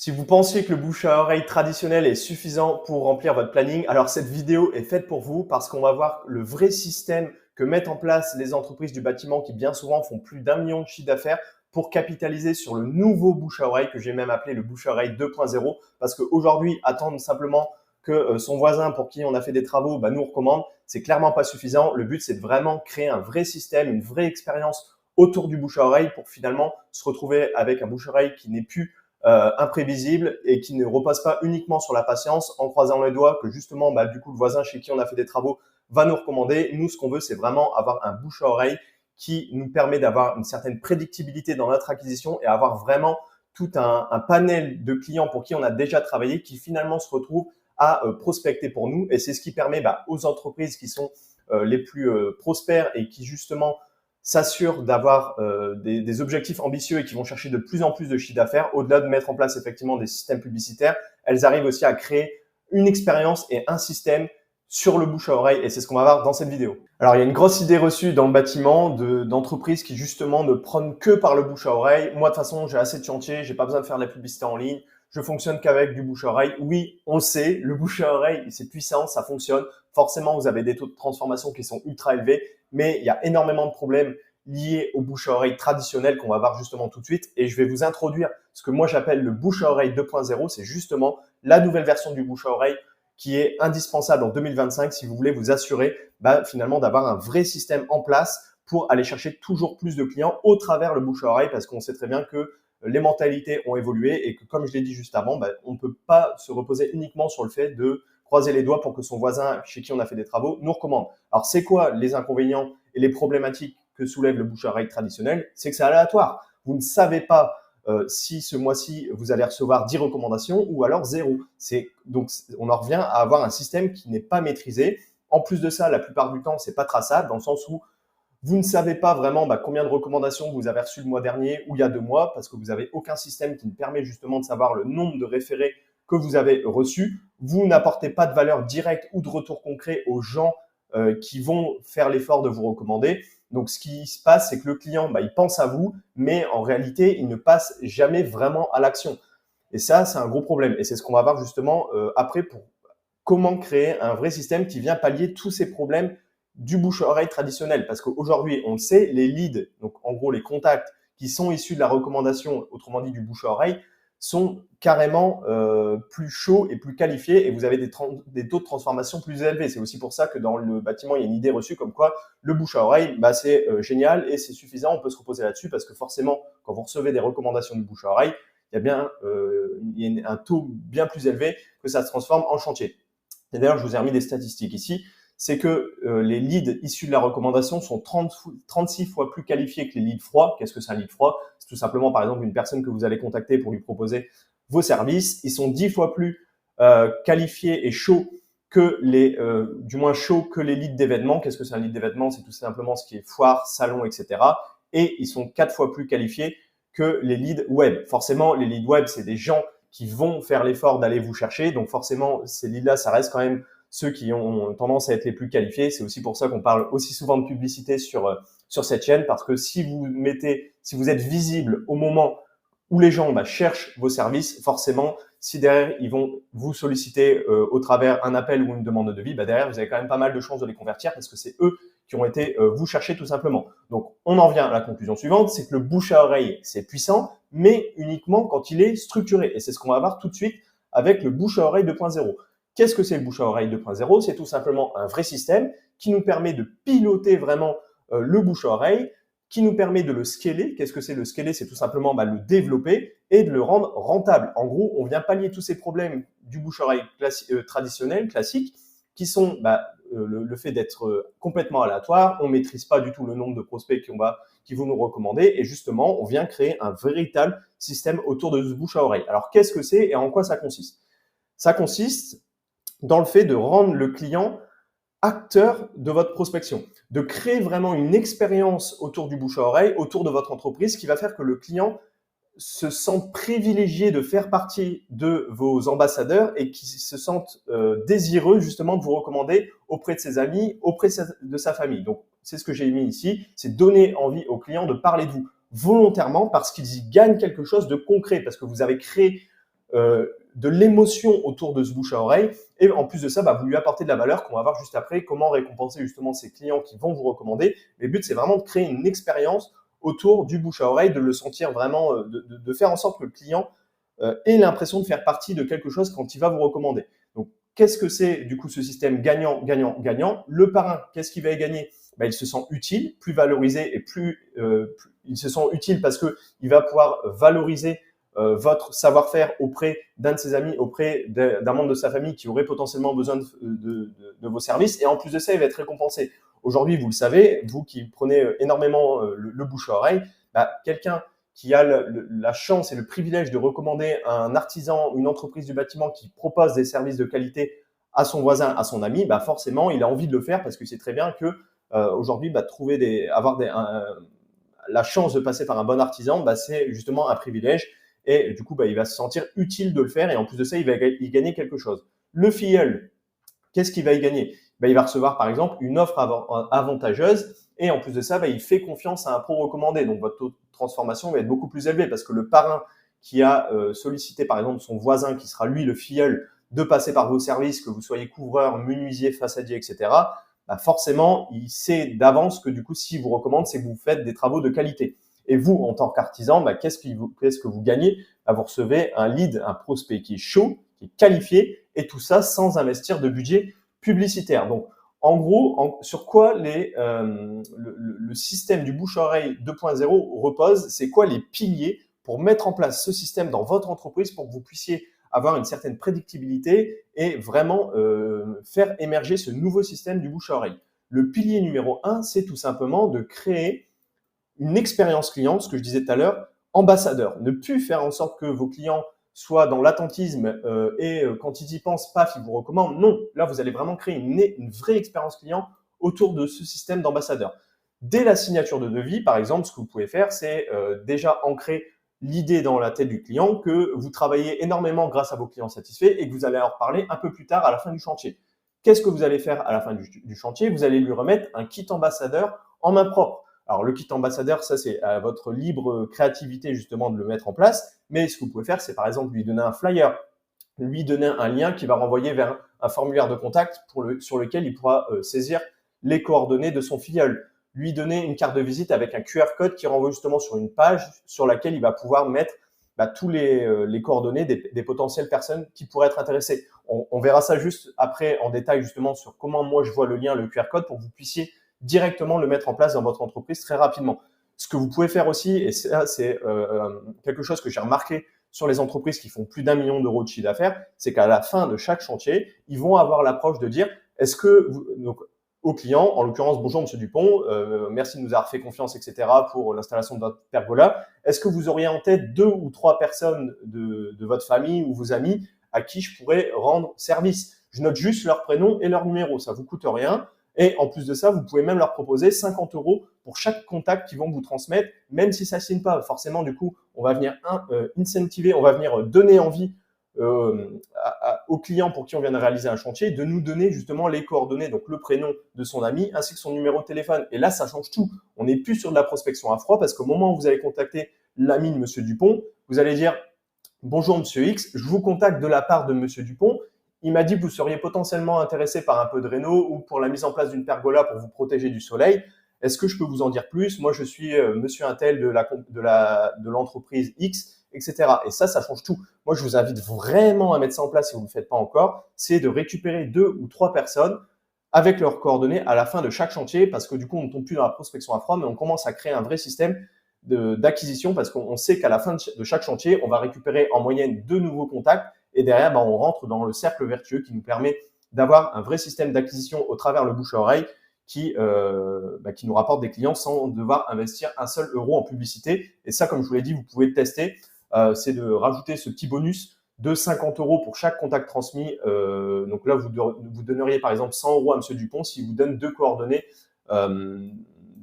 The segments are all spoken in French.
Si vous pensiez que le bouche à oreille traditionnel est suffisant pour remplir votre planning, alors cette vidéo est faite pour vous parce qu'on va voir le vrai système que mettent en place les entreprises du bâtiment qui bien souvent font plus d'1 million de chiffre d'affaires pour capitaliser sur le nouveau bouche à oreille que j'ai même appelé le bouche à oreille 2.0 parce qu'aujourd'hui, attendre simplement que son voisin pour qui on a fait des travaux nous recommande, c'est clairement pas suffisant. Le but, c'est de vraiment créer un vrai système, une vraie expérience autour du bouche à oreille pour finalement se retrouver avec un bouche à oreille qui n'est plus imprévisible et qui ne repose pas uniquement sur la patience en croisant les doigts que justement du coup le voisin chez qui on a fait des travaux va nous recommander. Nous, ce qu'on veut, c'est vraiment avoir un bouche à oreille qui nous permet d'avoir une certaine prédictibilité dans notre acquisition et avoir vraiment tout un panel de clients pour qui on a déjà travaillé qui finalement se retrouvent à prospecter pour nous. Et c'est ce qui permet aux entreprises qui sont les plus prospères et qui justement s'assurent d'avoir des objectifs ambitieux et qui vont chercher de plus en plus de chiffre d'affaires, au-delà de mettre en place effectivement des systèmes publicitaires, elles arrivent aussi à créer une expérience et un système sur le bouche à oreille et c'est ce qu'on va voir dans cette vidéo. Alors il y a une grosse idée reçue dans le bâtiment d'entreprises qui justement ne prennent que par le bouche à oreille. Moi de toute façon j'ai assez de chantier, j'ai pas besoin de faire de la publicité en ligne, je fonctionne qu'avec du bouche à oreille. Oui, on le sait, le bouche à oreille c'est puissant, ça fonctionne. Forcément vous avez des taux de transformation qui sont ultra élevés, mais il y a énormément de problèmes liés au bouche à oreille traditionnel qu'on va voir justement tout de suite. Et je vais vous introduire ce que moi j'appelle le bouche à oreille 2.0. C'est justement la nouvelle version du bouche à oreille qui est indispensable en 2025 si vous voulez vous assurer finalement d'avoir un vrai système en place pour aller chercher toujours plus de clients au travers le bouche à oreille parce qu'on sait très bien que les mentalités ont évolué et que comme je l'ai dit juste avant, on ne peut pas se reposer uniquement sur le fait de croiser les doigts pour que son voisin chez qui on a fait des travaux nous recommande. Alors c'est quoi les inconvénients et les problématiques que soulève le bouche à oreille traditionnel? C'est que c'est aléatoire. Vous ne savez pas si ce mois-ci vous allez recevoir 10 recommandations ou alors 0. Donc on en revient à avoir un système qui n'est pas maîtrisé. En plus de ça, la plupart du temps, c'est pas traçable dans le sens où vous ne savez pas vraiment combien de recommandations vous avez reçues le mois dernier ou il y a 2 mois parce que vous n'avez aucun système qui ne permet justement de savoir le nombre de référés que vous avez reçus. Vous n'apportez pas de valeur directe ou de retour concret aux gens qui vont faire l'effort de vous recommander. Donc, ce qui se passe, c'est que le client, il pense à vous, mais en réalité, il ne passe jamais vraiment à l'action. Et ça, c'est un gros problème. Et c'est ce qu'on va voir justement après pour comment créer un vrai système qui vient pallier tous ces problèmes du bouche-à-oreille traditionnel. Parce qu'aujourd'hui, on le sait, les leads, donc en gros les contacts qui sont issus de la recommandation, autrement dit du bouche-à-oreille, sont carrément plus chauds et plus qualifiés et vous avez des taux de transformation plus élevés. C'est aussi pour ça que dans le bâtiment, il y a une idée reçue comme quoi le bouche à oreille, c'est génial et c'est suffisant, on peut se reposer là-dessus parce que forcément, quand vous recevez des recommandations de bouche à oreille, il y a un taux bien plus élevé que ça se transforme en chantier. Et d'ailleurs, je vous ai remis des statistiques ici. C'est que les leads issus de la recommandation sont 36 fois plus qualifiés que les leads froids. Qu'est-ce que c'est un lead froid? C'est tout simplement, par exemple, une personne que vous allez contacter pour lui proposer vos services. Ils sont 10 fois plus qualifiés et chauds que du moins chauds que les leads d'événements. Qu'est-ce que c'est un lead d'événement? C'est tout simplement ce qui est foire, salon, etc. Et ils sont 4 fois plus qualifiés que les leads web. Forcément, les leads web, c'est des gens qui vont faire l'effort d'aller vous chercher. Donc forcément, ces leads-là, ça reste quand même ceux qui ont tendance à être les plus qualifiés. C'est aussi pour ça qu'on parle aussi souvent de publicité sur cette chaîne, parce que si vous êtes visible au moment où les gens cherchent vos services, forcément, si derrière ils vont vous solliciter au travers un appel ou une demande de devis, derrière vous avez quand même pas mal de chances de les convertir parce que c'est eux qui ont été vous chercher tout simplement. Donc on en vient à la conclusion suivante, c'est que le bouche à oreille c'est puissant, mais uniquement quand il est structuré. Et c'est ce qu'on va voir tout de suite avec le bouche à oreille 2.0. Qu'est-ce que c'est le bouche à oreille 2.0? C'est tout simplement un vrai système qui nous permet de piloter vraiment le bouche à oreille, qui nous permet de le scaler. Qu'est-ce que c'est le scaler? C'est tout simplement le développer et de le rendre rentable. En gros, on vient pallier tous ces problèmes du bouche à oreille traditionnel, classique, qui sont le fait d'être complètement aléatoire. On ne maîtrise pas du tout le nombre de prospects qui vont nous recommander. Et justement, on vient créer un véritable système autour de ce bouche à oreille. Alors, qu'est-ce que c'est et en quoi ça consiste? Ça consiste dans le fait de rendre le client acteur de votre prospection, de créer vraiment une expérience autour du bouche à oreille, autour de votre entreprise, qui va faire que le client se sente privilégié de faire partie de vos ambassadeurs et qui se sente désireux justement de vous recommander auprès de ses amis, auprès de sa famille. Donc, c'est ce que j'ai mis ici, c'est donner envie aux clients de parler de vous volontairement parce qu'ils y gagnent quelque chose de concret, parce que vous avez créé de l'émotion autour de ce bouche à oreille. Et en plus de ça, vous lui apportez de la valeur qu'on va voir juste après, comment récompenser justement ces clients qui vont vous recommander. Mais le but, c'est vraiment de créer une expérience autour du bouche à oreille, de le sentir vraiment, de faire en sorte que le client ait l'impression de faire partie de quelque chose quand il va vous recommander. Donc, qu'est-ce que c'est du coup ce système gagnant, gagnant, gagnant? Le parrain, qu'est-ce qu'il va y gagner? Il se sent utile, plus valorisé et plus il se sent utile parce qu'il va pouvoir valoriser votre savoir-faire auprès d'un de ses amis, auprès d'un membre de sa famille qui aurait potentiellement besoin de vos services. Et en plus de ça, il va être récompensé. Aujourd'hui, vous le savez, vous qui prenez énormément le bouche à oreille, quelqu'un qui a la chance et le privilège de recommander un artisan, une entreprise du bâtiment qui propose des services de qualité à son voisin, à son ami, forcément, il a envie de le faire parce que c'est très bien que aujourd'hui, la chance de passer par un bon artisan, c'est justement un privilège. Et du coup, il va se sentir utile de le faire. Et en plus de ça, il va y gagner quelque chose. Le filleul, qu'est-ce qu'il va y gagner? Il va recevoir, par exemple, une offre avantageuse. Et en plus de ça, il fait confiance à un pro recommandé. Donc, votre taux de transformation va être beaucoup plus élevé parce que le parrain qui a sollicité, par exemple, son voisin, qui sera lui le filleul, de passer par vos services, que vous soyez couvreur, menuisier, façadier, etc., forcément, il sait d'avance que du coup, s'il vous recommande, c'est que vous faites des travaux de qualité. Et vous, en tant qu'artisan, qu'est-ce que vous gagnez? Vous recevez un lead, un prospect qui est chaud, qui est qualifié, et tout ça sans investir de budget publicitaire. Donc, en gros, sur quoi le système du bouche-oreille 2.0 repose? C'est quoi les piliers pour mettre en place ce système dans votre entreprise pour que vous puissiez avoir une certaine prédictibilité et vraiment faire émerger ce nouveau système du bouche-à-oreille? Le pilier numéro 1, c'est tout simplement de créer une expérience client, ce que je disais tout à l'heure, ambassadeur. Ne plus faire en sorte que vos clients soient dans l'attentisme et quand ils y pensent, paf, ils vous recommandent. Non, là, vous allez vraiment créer une vraie expérience client autour de ce système d'ambassadeur. Dès la signature de devis, par exemple, ce que vous pouvez faire, c'est déjà ancrer l'idée dans la tête du client que vous travaillez énormément grâce à vos clients satisfaits et que vous allez leur parler un peu plus tard à la fin du chantier. Qu'est-ce que vous allez faire à la fin du chantier? Vous allez lui remettre un kit ambassadeur en main propre. Alors, le kit ambassadeur, ça, c'est à votre libre créativité, justement, de le mettre en place. Mais ce que vous pouvez faire, c'est par exemple lui donner un flyer, lui donner un lien qui va renvoyer vers un formulaire de contact sur lequel il pourra saisir les coordonnées de son filleul. Lui donner une carte de visite avec un QR code qui renvoie justement sur une page sur laquelle il va pouvoir mettre tous les coordonnées des potentielles personnes qui pourraient être intéressées. On verra ça juste après en détail, justement, sur comment moi je vois le lien, le QR code, pour que vous puissiez directement le mettre en place dans votre entreprise très rapidement. Ce que vous pouvez faire aussi, et ça c'est quelque chose que j'ai remarqué sur les entreprises qui font plus d'1 million d'euros de chiffre d'affaires, c'est qu'à la fin de chaque chantier, ils vont avoir l'approche de dire, est-ce que donc, au client, en l'occurrence, bonjour Monsieur Dupont, merci de nous avoir fait confiance, etc. pour l'installation de votre pergola. Est-ce que vous auriez en tête 2 ou 3 personnes de votre famille ou vos amis à qui je pourrais rendre service? Je note juste leur prénom et leur numéro, ça vous coûte rien. Et en plus de ça, vous pouvez même leur proposer 50 € pour chaque contact qu'ils vont vous transmettre, même si ça ne signe pas. Forcément, du coup, on va venir incentiver, on va venir donner envie aux clients pour qui on vient de réaliser un chantier de nous donner justement les coordonnées, donc le prénom de son ami ainsi que son numéro de téléphone. Et là, ça change tout. On n'est plus sur de la prospection à froid parce qu'au moment où vous allez contacter l'ami de Monsieur Dupont, vous allez dire « Bonjour Monsieur X, je vous contacte de la part de Monsieur Dupont. Il m'a dit que vous seriez potentiellement intéressé par un peu de réno ou pour la mise en place d'une pergola pour vous protéger du soleil. Est-ce que je peux vous en dire plus? Moi, je suis monsieur Intel de l'entreprise X, etc. » Et ça change tout. Moi, je vous invite vraiment à mettre ça en place si vous ne le faites pas encore. C'est de récupérer 2 ou 3 personnes avec leurs coordonnées à la fin de chaque chantier parce que du coup, on ne tombe plus dans la prospection à froid, mais on commence à créer un vrai système d'acquisition parce qu'on sait qu'à la fin de chaque chantier, on va récupérer en moyenne 2 nouveaux contacts. Et derrière, on rentre dans le cercle vertueux qui nous permet d'avoir un vrai système d'acquisition au travers le bouche à oreille qui nous rapporte des clients sans devoir investir un seul euro en publicité. Et ça, comme je vous l'ai dit, vous pouvez le tester. C'est de rajouter ce petit bonus de 50 € pour chaque contact transmis. Donc là, vous donneriez par exemple 100 € à Monsieur Dupont s'il vous donne 2 coordonnées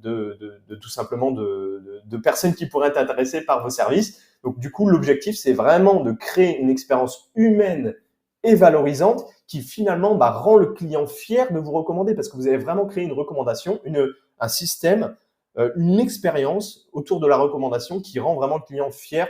tout simplement de personnes qui pourraient être intéressées par vos services. Donc du coup, l'objectif, c'est vraiment de créer une expérience humaine et valorisante qui finalement rend le client fier de vous recommander parce que vous avez vraiment créé une recommandation, un système, une expérience autour de la recommandation qui rend vraiment le client fier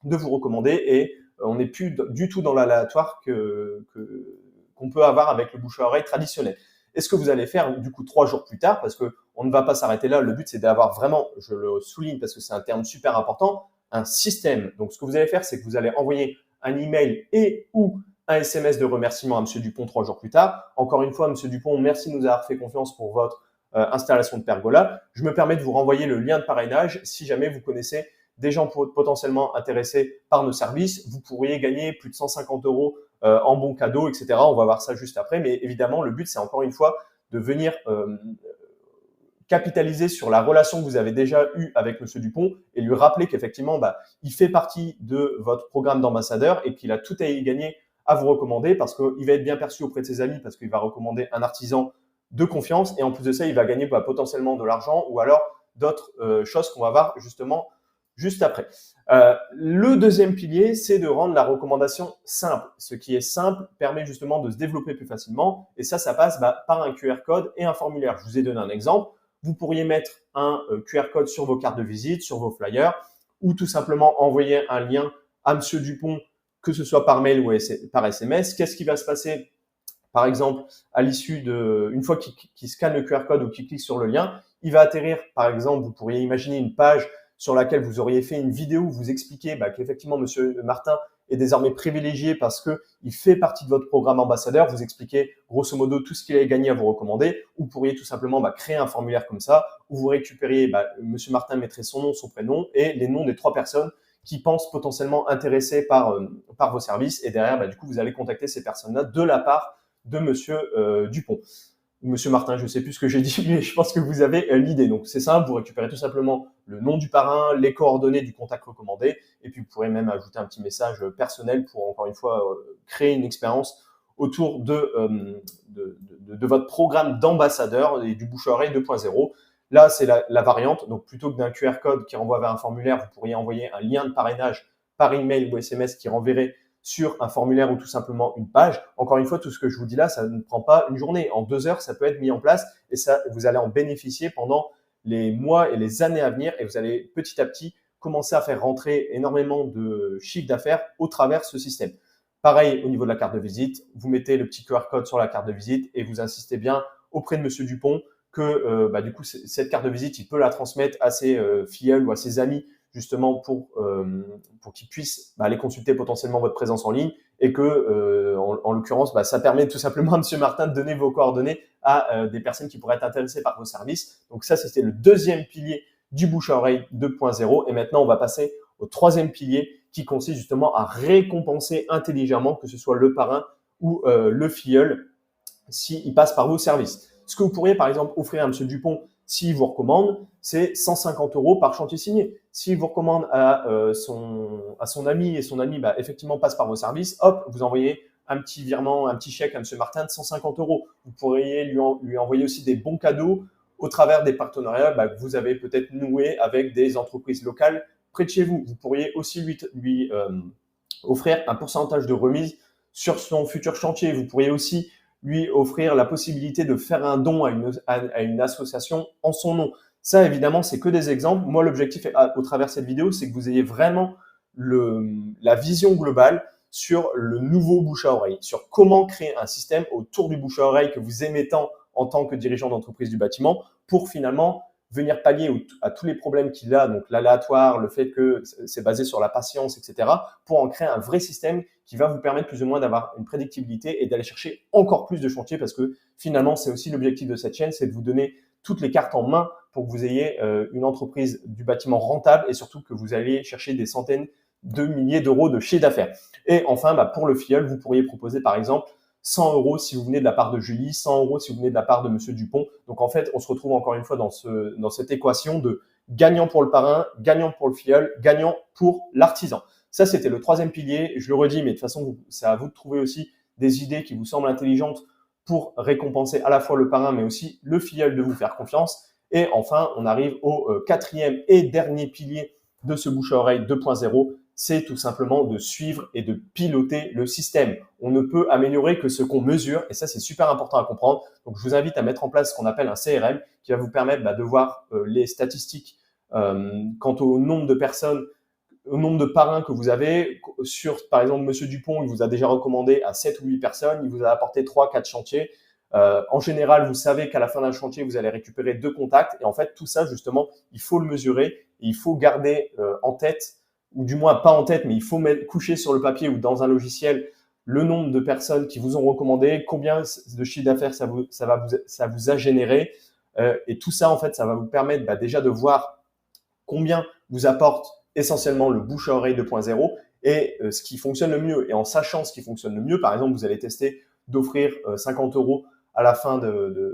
de vous recommander et on n'est plus du tout dans l'aléatoire qu'on peut avoir avec le bouche à oreille traditionnel. Et ce que vous allez faire du coup 3 jours plus tard, parce que on ne va pas s'arrêter là, le but c'est d'avoir vraiment, je le souligne parce que c'est un terme super important, un système. Donc ce que vous allez faire, c'est que vous allez envoyer un email et ou un SMS de remerciement à Monsieur Dupont 3 jours plus tard. Encore une fois, Monsieur Dupont, merci de nous avoir fait confiance pour votre installation de pergola. Je me permets de vous renvoyer le lien de parrainage si jamais vous connaissez des gens potentiellement intéressés par nos services. Vous pourriez gagner plus de 150 € en bons cadeaux, etc. On va voir ça juste après. Mais évidemment, le but, c'est encore une fois de venir capitaliser sur la relation que vous avez déjà eue avec Monsieur Dupont et lui rappeler qu'effectivement, il fait partie de votre programme d'ambassadeur et qu'il a tout à y gagner à vous recommander parce qu'il va être bien perçu auprès de ses amis parce qu'il va recommander un artisan de confiance et en plus de ça, il va gagner potentiellement de l'argent ou alors d'autres choses qu'on va voir justement juste après. Le deuxième pilier, c'est de rendre la recommandation simple. Ce qui est simple permet justement de se développer plus facilement et ça passe par un QR code et un formulaire. Je vous ai donné un exemple. Vous pourriez mettre un QR code sur vos cartes de visite, sur vos flyers ou tout simplement envoyer un lien à Monsieur Dupont, que ce soit par mail ou par SMS. Qu'est-ce qui va se passer? Par exemple, à l'issue une fois qu'il scanne le QR code ou qu'il clique sur le lien, il va atterrir, par exemple, vous pourriez imaginer une page sur laquelle vous auriez fait une vidéo où vous expliquez qu'effectivement, Monsieur Martin est désormais privilégié parce qu'il fait partie de votre programme ambassadeur. Vous expliquez grosso modo tout ce qu'il a gagné à vous recommander. Vous pourriez tout simplement créer un formulaire comme ça où vous récupériez, Monsieur Martin mettrait son nom, son prénom et les noms des 3 personnes qui pensent potentiellement intéressées par vos services. Et derrière, du coup, vous allez contacter ces personnes-là de la part de Monsieur Dupont. Monsieur Martin, je ne sais plus ce que j'ai dit, mais je pense que vous avez l'idée. Donc, c'est simple, vous récupérez tout simplement le nom du parrain, les coordonnées du contact recommandé, et puis vous pourrez même ajouter un petit message personnel pour, encore une fois, créer une expérience autour de votre programme d'ambassadeur et du bouche-à-oreille 2.0. Là, c'est la variante. Donc, plutôt que d'un QR code qui renvoie vers un formulaire, vous pourriez envoyer un lien de parrainage par email ou SMS qui renverrait sur un formulaire ou tout simplement une page. Encore une fois, tout ce que je vous dis là, ça ne prend pas une journée. En 2 heures, ça peut être mis en place et ça, vous allez en bénéficier pendant les mois et les années à venir et vous allez petit à petit commencer à faire rentrer énormément de chiffre d'affaires au travers de ce système. Pareil au niveau de la carte de visite, vous mettez le petit QR code sur la carte de visite et vous insistez bien auprès de Monsieur Dupont que du coup, cette carte de visite, il peut la transmettre à ses filleuls ou à ses amis justement pour qu'ils puissent aller consulter potentiellement votre présence en ligne et que, en l'occurrence, ça permet tout simplement à Monsieur Martin de donner vos coordonnées à des personnes qui pourraient être intéressées par vos services. Donc ça, c'était le deuxième pilier du bouche-à-oreille 2.0. Et maintenant, on va passer au troisième pilier qui consiste justement à récompenser intelligemment, que ce soit le parrain ou le filleul, s'il passe par vos services. Ce que vous pourriez, par exemple, offrir à Monsieur Dupont s'il vous recommande, c'est 150 € par chantier signé. S'il vous recommande à son ami et son ami, effectivement, passe par vos services, hop, vous envoyez un petit virement, un petit chèque à Monsieur Martin de 150 €. Vous pourriez lui envoyer aussi des bons cadeaux au travers des partenariats que vous avez peut-être noués avec des entreprises locales près de chez vous. Vous pourriez aussi lui offrir un pourcentage de remise sur son futur chantier. Vous pourriez aussi lui offrir la possibilité de faire un don à une association en son nom. Ça, évidemment, c'est que des exemples. Moi, l'objectif au travers de cette vidéo, c'est que vous ayez vraiment la vision globale sur le nouveau bouche à oreille, sur comment créer un système autour du bouche à oreille que vous aimez tant en tant que dirigeant d'entreprise du bâtiment pour finalement venir pallier à tous les problèmes qu'il a, donc l'aléatoire, le fait que c'est basé sur la patience, etc., pour en créer un vrai système qui va vous permettre plus ou moins d'avoir une prédictibilité et d'aller chercher encore plus de chantiers parce que finalement, c'est aussi l'objectif de cette chaîne, c'est de vous donner toutes les cartes en main pour que vous ayez une entreprise du bâtiment rentable et surtout que vous alliez chercher des centaines de milliers d'euros de chiffre d'affaires. Et enfin, pour le filleul, vous pourriez proposer par exemple 100 € si vous venez de la part de Julie, 100 € si vous venez de la part de Monsieur Dupont. Donc en fait, on se retrouve encore une fois dans cette équation de gagnant pour le parrain, gagnant pour le filleul, gagnant pour l'artisan. Ça, c'était le troisième pilier. Je le redis, mais de toute façon, c'est à vous de trouver aussi des idées qui vous semblent intelligentes pour récompenser à la fois le parrain, mais aussi le filleul de vous faire confiance. Et enfin, on arrive au quatrième et dernier pilier de ce bouche à oreille 2.0. C'est tout simplement de suivre et de piloter le système. On ne peut améliorer que ce qu'on mesure et ça, c'est super important à comprendre. Donc, je vous invite à mettre en place ce qu'on appelle un CRM qui va vous permettre de voir les statistiques quant au nombre de personnes au nombre de parrains que vous avez. Par exemple, Monsieur Dupont, il vous a déjà recommandé à 7 ou 8 personnes, il vous a apporté 3-4 chantiers. En général, vous savez qu'à la fin d'un chantier, vous allez récupérer 2 contacts. Et en fait, tout ça, justement, il faut le mesurer et il faut garder en tête, ou du moins pas en tête, mais il faut coucher sur le papier ou dans un logiciel le nombre de personnes qui vous ont recommandé, combien de chiffre d'affaires ça vous a généré. Et tout ça, en fait, ça va vous permettre déjà de voir combien vous apporte essentiellement le bouche à oreille 2.0 et ce qui fonctionne le mieux. Et en sachant ce qui fonctionne le mieux, par exemple, vous allez tester d'offrir 50 € à la fin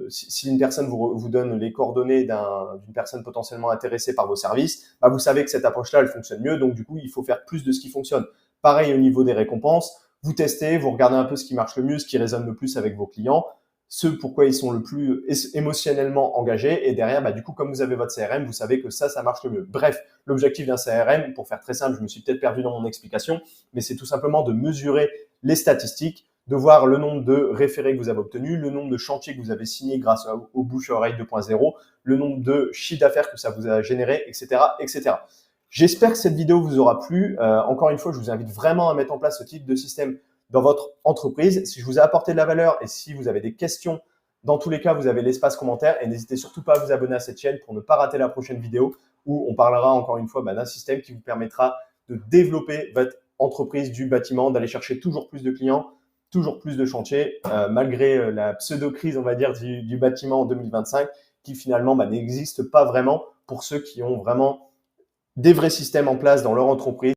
si une personne vous donne les coordonnées d'une personne potentiellement intéressée par vos services, vous savez que cette approche-là, elle fonctionne mieux. Donc, du coup, il faut faire plus de ce qui fonctionne. Pareil au niveau des récompenses. Vous testez, vous regardez un peu ce qui marche le mieux, ce qui résonne le plus avec vos clients, ce pourquoi ils sont le plus émotionnellement engagés. Et derrière, du coup, comme vous avez votre CRM, vous savez que ça marche le mieux. Bref, l'objectif d'un CRM, pour faire très simple, je me suis peut-être perdu dans mon explication, mais c'est tout simplement de mesurer les statistiques, de voir le nombre de référés que vous avez obtenus, le nombre de chantiers que vous avez signés grâce au bouche à oreille 2.0, le nombre de chiffres d'affaires que ça vous a généré, etc., etc. J'espère que cette vidéo vous aura plu. Encore une fois, je vous invite vraiment à mettre en place ce type de système dans votre entreprise. Si je vous ai apporté de la valeur et si vous avez des questions, dans tous les cas, vous avez l'espace commentaire et n'hésitez surtout pas à vous abonner à cette chaîne pour ne pas rater la prochaine vidéo où on parlera encore une fois d'un système qui vous permettra de développer votre entreprise du bâtiment, d'aller chercher toujours plus de clients, toujours plus de chantiers, malgré la pseudo-crise, on va dire, du bâtiment en 2025 qui finalement n'existe pas vraiment pour ceux qui ont vraiment des vrais systèmes en place dans leur entreprise.